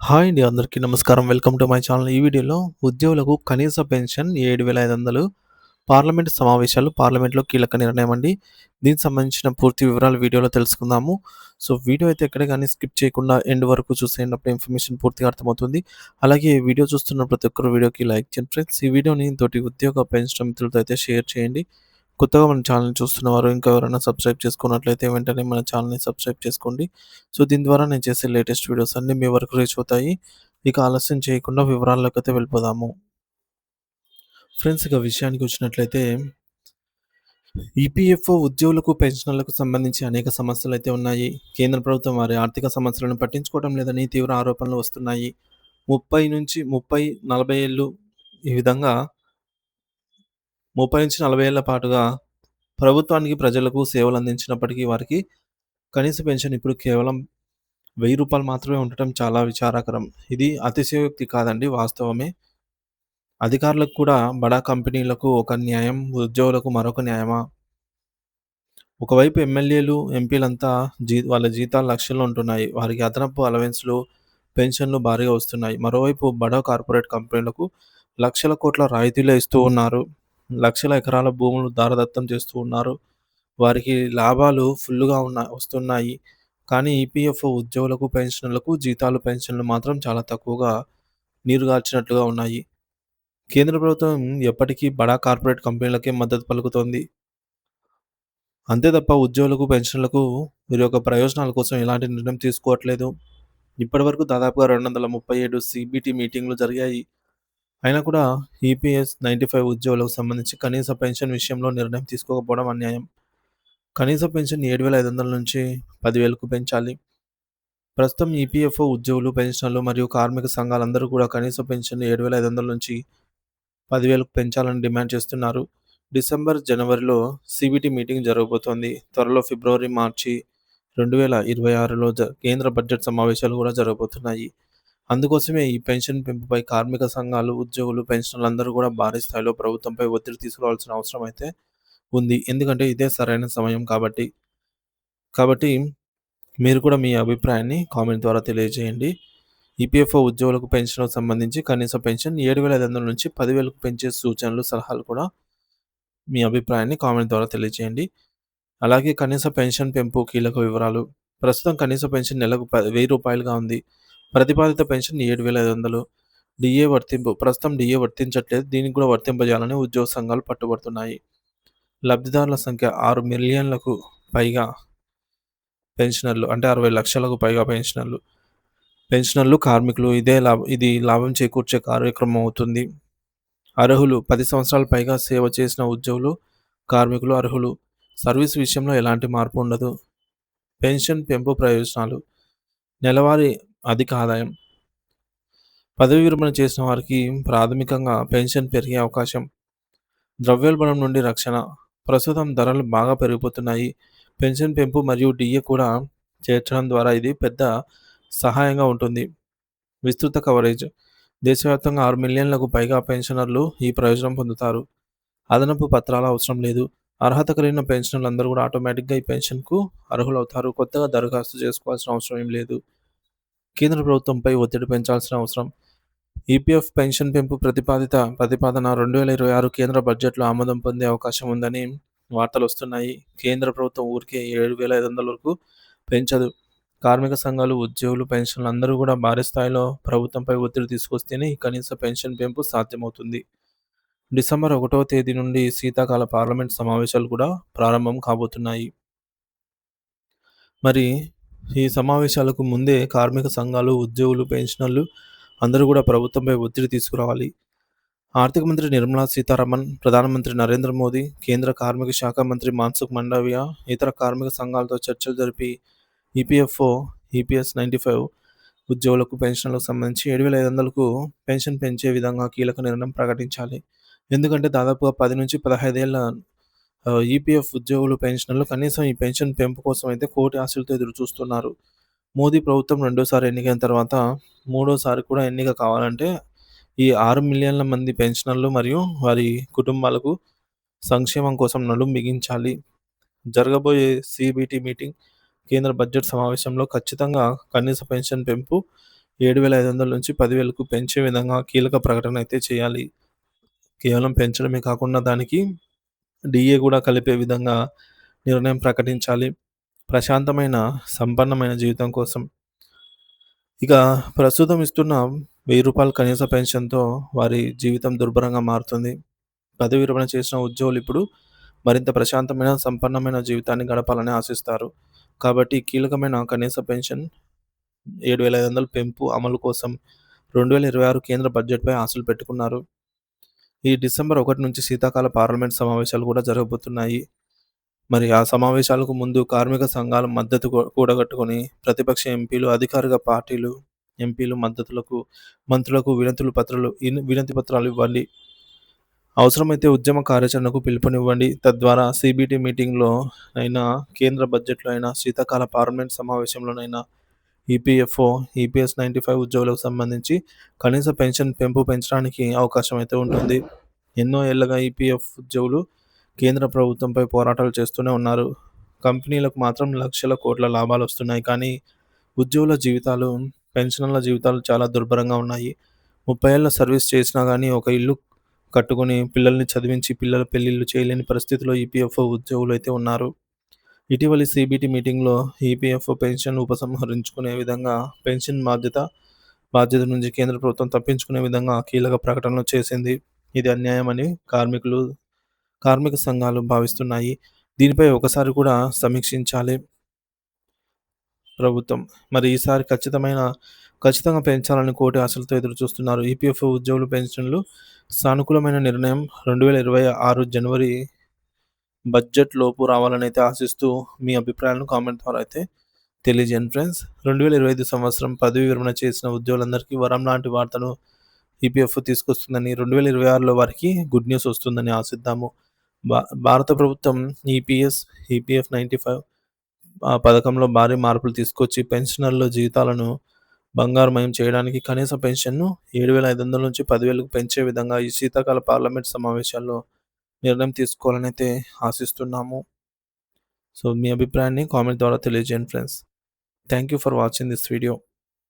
Hi అండి. అందరికీ నమస్కారం. Welcome to my channel. ఈ వీడియోలో ఉద్యోగులకు కనీస పెన్షన్ 7,500 పార్లమెంటు సమావేశాలు పార్లమెంట్‌లో కీలక నిర్ణయం అండి. దీనికి సంబంధించిన పూర్తి వివరాలు వీడియోలో తెలుసుకుందాము. సో, వీడియో అయితే ఎక్కడ గాని స్కిప్ చేయకుండా ఎండ్ వరకు చూసేయండి. అప్పుడు ఇన్ఫర్మేషన్ పూర్తిగా అర్థమవుతుంది. అలాగే వీడియో చూస్తున్న ప్రతి ఒక్కరు వీడియోకి లైక్ చేయండి ఫ్రెండ్స్. ఈ వీడియోని తోటి ఉద్యోగ పెన్షన్ మిత్రులతో అయితే షేర్ చేయండి. కొత్తగా మన ఛానల్‌ని చూస్తున్నవారు ఇంకా ఎవరైనా సబ్స్క్రైబ్ చేసుకున్నట్లయితే వెంటనే మన ఛానల్‌ని సబ్స్క్రైబ్ చేసుకోండి. సో, దీని ద్వారా నేను చేసే లేటెస్ట్ వీడియోస్ అన్నీ మీ వరకు రీచ్ అవుతాయి. ఇక ఆలస్యం చేయకుండా వివరాల్లోకైతే వెళ్ళిపోదాము. ఫ్రెండ్స్, ఇక విషయానికి వచ్చినట్లయితే ఈపీఎఫ్ఓ ఉద్యోగులకు, పెన్షనర్లకు సంబంధించి అనేక సమస్యలైతే ఉన్నాయి. కేంద్ర ప్రభుత్వం వారి ఆర్థిక సమస్యలను పట్టించుకోవడం లేదని తీవ్ర ఆరోపణలు వస్తున్నాయి. 30, 40 ఏళ్ళు ఈ విధంగా 30-40 ఏళ్ల పాటుగా ప్రభుత్వానికి, ప్రజలకు సేవలందించినప్పటికీ వారికి కనీస పెన్షన్ ఇప్పుడు కేవలం రూ. 1000 మాత్రమే ఉండటం చాలా విచారకరం. ఇది అతిశయోక్తి కాదండి, వాస్తవమే. అధికారులకు కూడా బడా కంపెనీలకు ఒక న్యాయం, ఉద్యోగులకు మరొక న్యాయమా? ఒకవైపు ఎమ్మెల్యేలు, ఎంపీలంతా వాళ్ళ జీతాలు లక్షల్లో ఉంటున్నాయి. వారికి అదనపు అలవెన్స్‌లు, పెన్షన్‌లు భారీగా వస్తున్నాయి. మరోవైపు బడా కార్పొరేట్ కంపెనీలకు లక్షల కోట్ల రాయితీలే ఇస్తూ ఉన్నారు. లక్షల ఎకరాల భూములు దారదత్తం చేస్తూ ఉన్నారు. వారికి లాభాలు ఫుల్లుగా వస్తున్నాయి. కానీ ఈపీఎఫ్ఓ ఉద్యోగులకు, పెన్షనర్లకు జీతాలు, పెన్షన్లు మాత్రం చాలా తక్కువగా నీరుగార్చినట్లుగా ఉన్నాయి. కేంద్ర ప్రభుత్వం ఎప్పటికీ బడా కార్పొరేట్ కంపెనీలకే మద్దతు పలుకుతోంది. అంతే తప్ప ఉద్యోగులకు, పెన్షన్‌లకు వీరి యొక్క ప్రయోజనాల కోసం ఎలాంటి నిర్ణయం తీసుకోవట్లేదు. ఇప్పటివరకు దాదాపుగా 237 సీబీటీ మీటింగ్‌లు జరిగాయి. అయినా కూడా ఈపీఎస్ 95 ఉద్యోగులకు సంబంధించి కనీస పెన్షన్ విషయంలో నిర్ణయం తీసుకోకపోవడం అన్యాయం. కనీస పెన్షన్ 7,500 నుంచి 10,000కు పెంచాలి. ప్రస్తుతం ఈపీఎఫ్ఓ ఉద్యోగులు, పెన్షనర్లు మరియు కార్మిక సంఘాలందరూ కూడా కనీస పెన్షన్ 7,500 నుంచి 10,000కు పెంచాలని డిమాండ్ చేస్తున్నారు. డిసెంబర్, జనవరిలో సీబీటీ మీటింగ్ జరగబోతోంది. త్వరలో ఫిబ్రవరి, మార్చి 2026లో కేంద్ర బడ్జెట్ సమావేశాలు కూడా జరగబోతున్నాయి. అందుకోసమే ఈ పెన్షన్ పెంపుపై కార్మిక సంఘాలు, ఉద్యోగులు, పెన్షనర్లందరూ కూడా భారీ స్థాయిలో ప్రభుత్వంపై ఒత్తిడి తీసుకురావాల్సిన అవసరం అయితే ఉంది. ఎందుకంటే ఇదే సరైన సమయం కాబట్టి. కాబట్టి మీరు కూడా మీ అభిప్రాయాన్ని కామెంట్ ద్వారా తెలియజేయండి. ఈపీఎఫ్ఓ ఉద్యోగులకు పెన్షన్‌కు సంబంధించి కనీస పెన్షన్ 7,500 నుంచి 10,000కు పెంచే సూచనలు, సలహాలు కూడా మీ అభిప్రాయాన్ని కామెంట్ ద్వారా తెలియజేయండి. అలాగే కనీస పెన్షన్ పెంపు కీలక వివరాలు. ప్రస్తుతం కనీస పెన్షన్ నెలకు రూ. 1,000గా ఉంది. ప్రతిపాదిత పెన్షన్ 7,500. డీఏ వర్తింపు. ప్రస్తుతం డీఏ వర్తించట్లేదు. దీనికి కూడా వర్తింపజేయాలని ఉద్యోగ సంఘాలు పట్టుబడుతున్నాయి. లబ్ధిదారుల సంఖ్య 6 మిలియన్లకు పైగా పెన్షనర్లు, అంటే 60 లక్షలకు పైగా పెన్షనర్లు, కార్మికులు. ఇది లాభం చేకూర్చే కార్యక్రమం అవుతుంది. అర్హులు 10 సంవత్సరాల పైగా సేవ చేసిన ఉద్యోగులు, కార్మికులు అర్హులు. సర్వీస్ విషయంలో ఎలాంటి మార్పు ఉండదు. పెన్షన్ పెంపు ప్రయోజనాలు. నెలవారీ అధిక ఆదాయం. పదవీ విరమణ చేసిన వారికి ప్రాథమికంగా పెన్షన్ పెరిగే అవకాశం. ద్రవ్యోల్బణం నుండి రక్షణ. ప్రస్తుతం ధరలు బాగా పెరిగిపోతున్నాయి. పెన్షన్ పెంపు మరియు డీఏ కూడా చేర్చడం ద్వారా ఇది పెద్ద సహాయంగా ఉంటుంది. విస్తృత కవరేజ్. దేశవ్యాప్తంగా 6 మిలియన్లకు పైగా పెన్షనర్లు ఈ ప్రయోజనం పొందుతారు. అదనపు పత్రాల అవసరం లేదు. అర్హత కలిగిన పెన్షనర్లందరూ కూడా ఆటోమేటిక్‌గా ఈ పెన్షన్‌కు అర్హులవుతారు. కొత్తగా దరఖాస్తు చేసుకోవాల్సిన అవసరం ఏం లేదు. కేంద్ర ప్రభుత్వంపై ఒత్తిడి పెంచాల్సిన అవసరం. ఈపీఎఫ్ పెన్షన్ పెంపు ప్రతిపాదన 2026 కేంద్ర బడ్జెట్‌లో ఆమోదం పొందే అవకాశం ఉందని వార్తలొస్తున్నాయి. కేంద్ర ప్రభుత్వం ఊరికే 7,500 వరకు పెంచదు. కార్మిక సంఘాలు, ఉద్యోగులు, పెన్షనర్లు అందరూ కూడా భారీ స్థాయిలో ప్రభుత్వంపై ఒత్తిడి తీసుకొస్తేనే ఈ కనీస పెన్షన్ పెంపు సాధ్యమవుతుంది. డిసెంబర్ 1వ తేదీ నుండి శీతాకాల పార్లమెంట్ సమావేశాలు కూడా ప్రారంభం కాబోతున్నాయి. మరి ఈ సమావేశాలకు ముందే కార్మిక సంఘాలు, ఉద్యోగులు, పెన్షనర్లు అందరూ కూడా ప్రభుత్వంపై ఒత్తిడి తీసుకురావాలి. ఆర్థిక మంత్రి నిర్మలా సీతారామన్, ప్రధానమంత్రి నరేంద్ర మోదీ, కేంద్ర కార్మిక శాఖ మంత్రి మన్సుఖ్ మండావియా ఇతర కార్మిక సంఘాలతో చర్చలు జరిపి ఈపీఎఫ్ఓ, ఈపీఎస్ 95 ఉద్యోగులకు, పెన్షన్లకు సంబంధించి 7,500కు పెన్షన్ పెంచే విధంగా కీలక నిర్ణయం ప్రకటించాలి. ఎందుకంటే దాదాపుగా 10-15 ఏళ్ల ఈపీఎఫ్ ఉద్యోగులు, పెన్షనర్లు కనీసం ఈ పెన్షన్ పెంపు కోసం అయితే కోటి ఆశలతో ఎదురుచూస్తున్నారు. మోదీ ప్రభుత్వం రెండోసారి ఎన్నికైన తర్వాత మూడోసారి కూడా ఎన్నిక కావాలంటే ఈ 6 మిలియన్ల మంది పెన్షనర్లు మరియు వారి కుటుంబాలకు సంక్షేమం కోసం నడుం బిగించాలి. జరగబోయే సీబీటీ మీటింగ్, కేంద్ర బడ్జెట్ సమావేశంలో ఖచ్చితంగా కనీస పెన్షన్ పెంపు 7,500 నుంచి 10,000కు పెంచే విధంగా కీలక ప్రకటన అయితే చేయాలి. కేవలం పెంచడమే కాకుండా దానికి డీఏ కూడా కలిపే విధంగా నిర్ణయం ప్రకటించాలి. ప్రశాంతమైన, సంపన్నమైన జీవితం కోసం. ఇక ప్రస్తుతం ఇస్తున్న రూ. 1000 కనీస పెన్షన్‌తో వారి జీవితం దుర్భరంగా మారుతుంది. పదవి విరమణ చేసిన ఉద్యోగులు ఇప్పుడు మరింత ప్రశాంతమైన, సంపన్నమైన జీవితాన్ని గడపాలని ఆశిస్తారు. కాబట్టి కీలకమైన కనీస పెన్షన్ 7,500 పెంపు అమలు కోసం 2026 కేంద్ర బడ్జెట్‌పై ఆశలు పెట్టుకున్నారు. ఈ డిసెంబర్ 1 నుంచి శీతాకాల పార్లమెంట్ సమావేశాలు కూడా జరగబోతున్నాయి. మరి ఆ సమావేశాలకు ముందు కార్మిక సంఘాల మద్దతు కూడగట్టుకొని ప్రతిపక్ష ఎంపీలు, అధికారిక పార్టీలు, ఎంపీలు మద్దతులకు మంత్రులకు వినతి పత్రాలు ఇవ్వండి. అవసరమైతే ఉద్యమ కార్యాచరణకు పిలుపునివ్వండి. తద్వారా సీబీటీ మీటింగ్‌లో అయినా, కేంద్ర బడ్జెట్‌లో అయినా, శీతాకాల పార్లమెంట్ సమావేశంలోనైనా ఈపీఎఫ్ఓ, ఈపీఎస్ 95 ఉద్యోగులకు సంబంధించి కనీస పెన్షన్ పెంచడానికి అవకాశం అయితే ఉంటుంది. ఎన్నో ఏళ్లుగా ఈపీఎఫ్ ఉద్యోగులు కేంద్ర ప్రభుత్వంపై పోరాటాలు చేస్తూనే ఉన్నారు. కంపెనీలకు మాత్రం లక్షల కోట్ల లాభాలు వస్తున్నాయి. కానీ ఉద్యోగుల జీవితాలు, పెన్షనర్ల జీవితాలు చాలా దుర్భరంగా ఉన్నాయి. 30 ఏళ్ల సర్వీస్ చేసినా గానీ ఒక ఇల్లు కట్టుకొని పిల్లల్ని చదివించి పిల్లల పెళ్లిళ్లు చేయలేని పరిస్థితిలో ఈపీఎఫ్ఓ ఉద్యోగులు అయితే ఉన్నారు. ఇటీవలి సీబీటీ మీటింగ్‌లో ఈపీఎఫ్ఓ పెన్షన్ ఉపసంహరించుకునే విధంగా పెన్షన్ బాధ్యత నుంచి కేంద్ర ప్రభుత్వం తప్పించుకునే విధంగా కీలక ప్రకటనలు చేసింది. ఇది అన్యాయమని కార్మిక సంఘాలు భావిస్తున్నాయి. దీనిపై ఒకసారి కూడా సమీక్షించాలి ప్రభుత్వం. మరి ఈసారి ఖచ్చితంగా పెంచాలని కోటి ఆశలతో ఎదురుచూస్తున్నారు. ఈపీఎఫ్ఓ ఉద్యోగుల పెన్షన్లు సానుకూలమైన నిర్ణయం 2026 జనవరి బడ్జెట్ లోపు రావాలని అయితే ఆశిస్తూ మీ అభిప్రాయాలను కామెంట్ ద్వారా అయితే తెలియజేయండి ఫ్రెండ్స్. 2025 సంవత్సరం పదవీ విరమణ చేసిన ఉద్యోగులందరికీ వరం లాంటి వార్తను ఈపీఎఫ్ఓ తీసుకొస్తుందని, 2026లో వారికి గుడ్ న్యూస్ వస్తుందని ఆశిద్దాము. భారత ప్రభుత్వం ఈపీఎఫ్ 95 పథకంలో భారీ మార్పులు తీసుకొచ్చి పెన్షనర్ల జీవితాలను బంగారుమయం చేయడానికి కనీస పెన్షన్ను 7,500 నుంచి 10,000కు పెంచే విధంగా ఈ శీతాకాల పార్లమెంట్ సమావేశాల్లో నిర్ణయం తీసుకోవాలని అయితే ఆశిస్తున్నాము. సో మీ అభిప్రాయాన్ని కామెంట్ ద్వారా తెలియజేయండి friends. Thank you for watching this video.